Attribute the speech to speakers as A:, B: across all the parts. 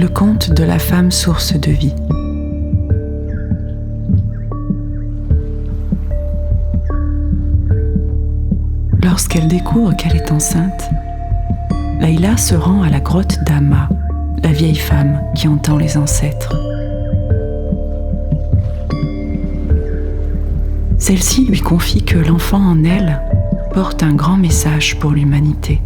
A: Le conte de la femme source de vie. Lorsqu'elle découvre qu'elle est enceinte, Layla se rend à la grotte d'Ama, la vieille femme qui entend les ancêtres. Celle-ci lui confie que l'enfant en elle porte un grand message pour l'humanité.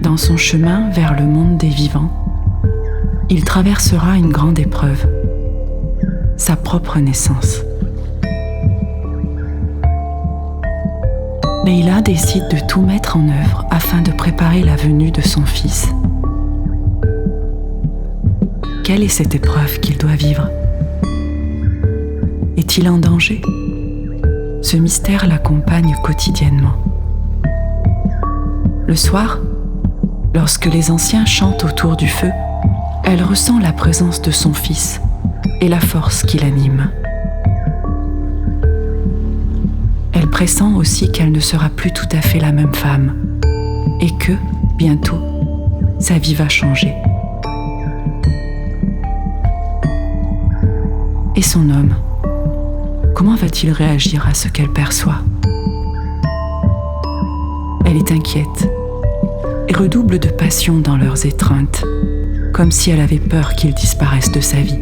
A: Dans son chemin vers le monde des vivants, il traversera une grande épreuve, sa propre naissance. Layla décide de tout mettre en œuvre afin de préparer la venue de son fils. Quelle est cette épreuve qu'il doit vivre ? Est-il en danger ? Ce mystère l'accompagne quotidiennement. Le soir, lorsque les anciens chantent autour du feu, elle ressent la présence de son fils et la force qui l'anime. Elle pressent aussi qu'elle ne sera plus tout à fait la même femme et que, bientôt, sa vie va changer. Et son homme, comment va-t-il réagir à ce qu'elle perçoit ? Elle est inquiète et redouble de passion dans leurs étreintes, comme si elle avait peur qu'il disparaisse de sa vie.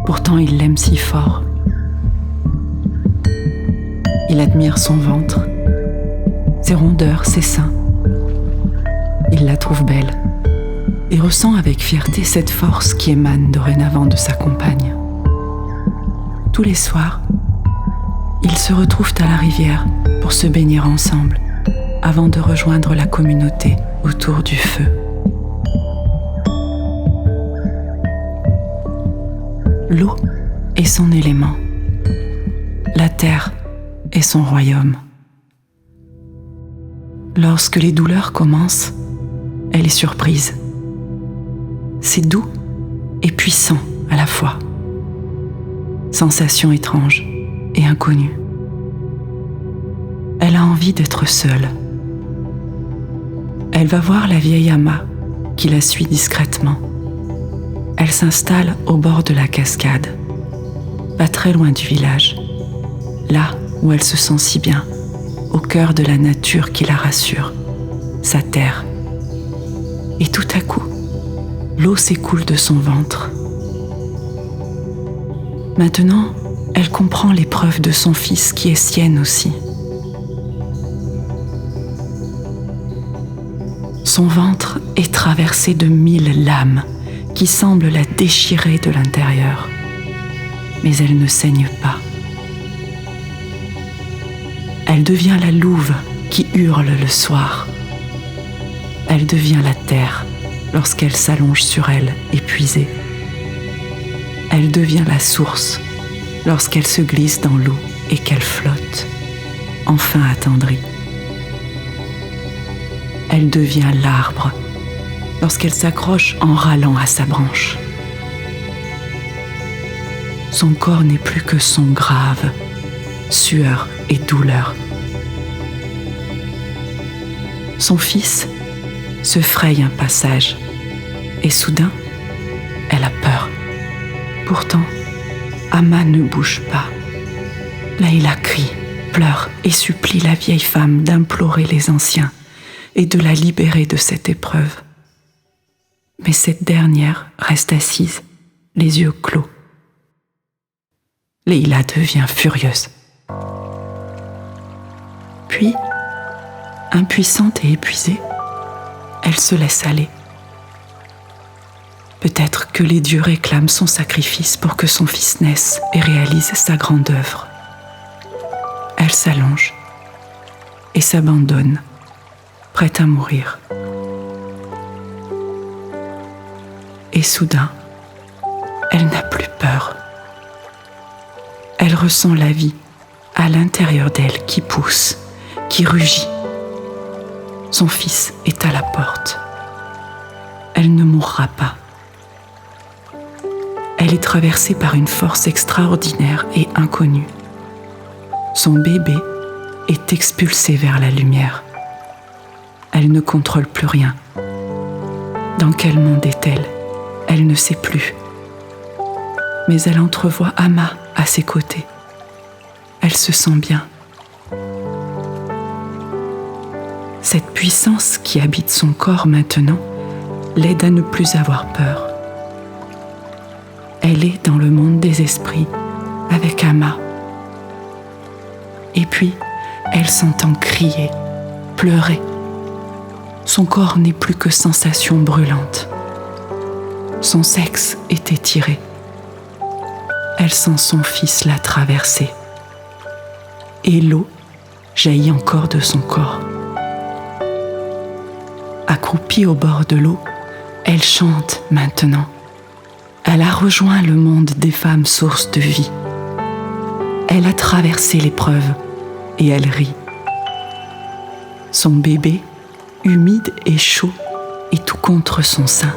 A: Pourtant, il l'aime si fort. Il admire son ventre, ses rondeurs, ses seins. Il la trouve belle et ressent avec fierté cette force qui émane dorénavant de sa compagne. Tous les soirs, ils se retrouvent à la rivière pour se baigner ensemble avant de rejoindre la communauté autour du feu. L'eau est son élément. La terre est son royaume. Lorsque les douleurs commencent, elle est surprise. C'est doux et puissant à la fois. Sensation étrange et inconnue. Elle a envie d'être seule. Elle va voir la vieille Ama qui la suit discrètement. Elle s'installe au bord de la cascade, pas très loin du village, là où elle se sent si bien, au cœur de la nature qui la rassure, sa terre. Et tout à coup, l'eau s'écoule de son ventre. Maintenant, elle comprend l'épreuve de son fils qui est sienne aussi. Son ventre est traversé de 1000 lames qui semblent la déchirer de l'intérieur. Mais elle ne saigne pas. Elle devient la louve qui hurle le soir. Elle devient la terre lorsqu'elle s'allonge sur elle, épuisée. Elle devient la source lorsqu'elle se glisse dans l'eau et qu'elle flotte, enfin attendrie. Elle devient l'arbre lorsqu'elle s'accroche en râlant à sa branche. Son corps n'est plus que son grave, sueur et douleur. Son fils se fraye un passage et soudain, elle a peur. Pourtant, Ama ne bouge pas. Layla crie, pleure et supplie la vieille femme d'implorer les anciens et de la libérer de cette épreuve. Mais cette dernière reste assise, les yeux clos. Layla devient furieuse. Puis, impuissante et épuisée, elle se laisse aller. Peut-être que les dieux réclament son sacrifice pour que son fils naisse et réalise sa grande œuvre. Elle s'allonge et s'abandonne, prête à mourir. Et soudain, elle n'a plus peur. Elle ressent la vie à l'intérieur d'elle qui pousse, qui rugit. Son fils est à la porte. Elle ne mourra pas. Elle est traversée par une force extraordinaire et inconnue. Son bébé est expulsé vers la lumière. Elle ne contrôle plus rien Dans quel monde est-elle? Elle ne sait plus. Mais elle entrevoit Amma à ses côtés. Elle se sent bien. Cette puissance qui habite son corps maintenant l'aide à ne plus avoir peur. Elle est dans le monde des esprits avec Amma. Et puis, elle s'entend crier, pleurer. Son corps n'est plus que sensation brûlante. Son sexe est étiré. Elle sent son fils la traverser. Et l'eau jaillit encore de son corps. Accroupie au bord de l'eau, elle chante maintenant. Elle a rejoint le monde des femmes sources de vie. Elle a traversé l'épreuve et elle rit. Son bébé, humide et chaud, est tout contre son sein.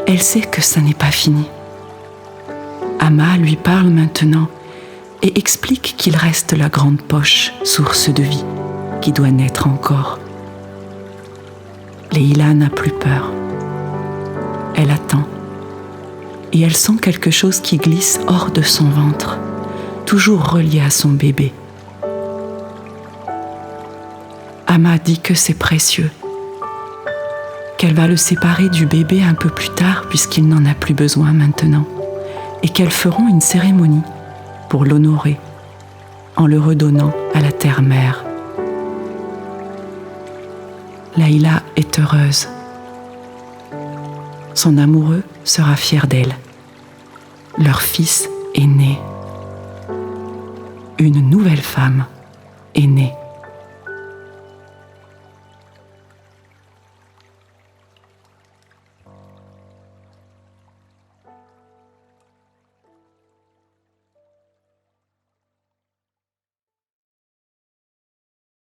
A: Elle sait que ça n'est pas fini. Amma lui parle maintenant et explique qu'il reste la grande poche, source de vie, qui doit naître encore. Leila n'a plus peur. Elle attend et elle sent quelque chose qui glisse hors de son ventre, toujours relié à son bébé. Amma dit que c'est précieux, qu'elle va le séparer du bébé un peu plus tard puisqu'il n'en a plus besoin maintenant, et qu'elles feront une cérémonie pour l'honorer en le redonnant à la terre-mère. Leila est heureuse. Son amoureux sera fier d'elle. Leur fils est né. Une nouvelle femme est née.